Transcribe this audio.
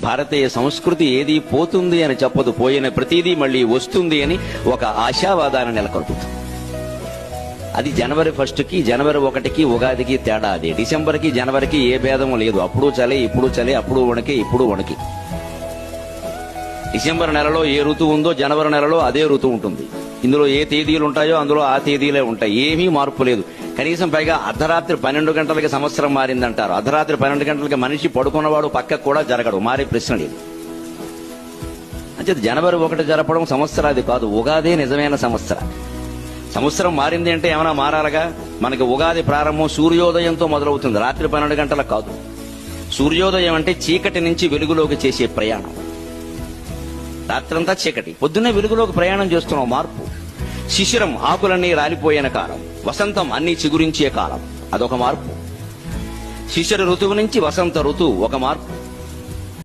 భారతీయ సంస్కృతి ఏది పోతుంది అని చెప్పదు, పోయిన ప్రతిదీ మళ్ళీ వస్తుంది అని ఒక ఆశావాదాన్ని నెలకొల్పుతుంది. అది జనవరి 1కి జనవరి 1కి ఉగాదికి తేడా. అది డిసెంబర్కి జనవరికి ఏ భేదము లేదు. అప్పుడు చలి ఇప్పుడు చలి, అప్పుడు వణికి ఇప్పుడు వణికి. డిసెంబర్ నెలలో ఏ ఋతువు ఉందో జనవరి నెలలో అదే ఋతువు ఉంటుంది. ఇందులో ఏ తేదీలు ఉంటాయో అందులో ఆ తేదీలే ఉంటాయి. ఏమీ మార్పు లేదు. కనీసం పైగా అర్ధరాత్రి 12 గంటలకి సంవత్సరం మారిందంటారు. అర్ధరాత్రి 12 గంటలకి మనిషి పడుకున్నవాడు పక్కకు కూడా జరగడు. మారే ప్రశ్న లేదు. అంటే జనవరి 1 జరపడం సంవత్సరాది కాదు, ఉగాదే నిజమైన సంవత్సరం. సంవత్సరం మారింది అంటే ఏమైనా మారాలగా. మనకి ఉగాది ప్రారంభం సూర్యోదయంతో మొదలవుతుంది, రాత్రి 12 గంటలకు కాదు. సూర్యోదయం అంటే చీకటి నుంచి వెలుగులోకి చేసే ప్రయాణం. రాత్రంతా చీకటి, పొద్దున్నే వెలుగులోకి ప్రయాణం చేస్తున్నాం. మార్పు. శిశిరం, ఆకులన్నీ రాలిపోయిన కాలం. వసంతం, అన్ని చిగురించే కాలం. అదొక మార్పు. శిశిర ఋతువు నుంచి వసంత ఋతువు ఒక మార్పు.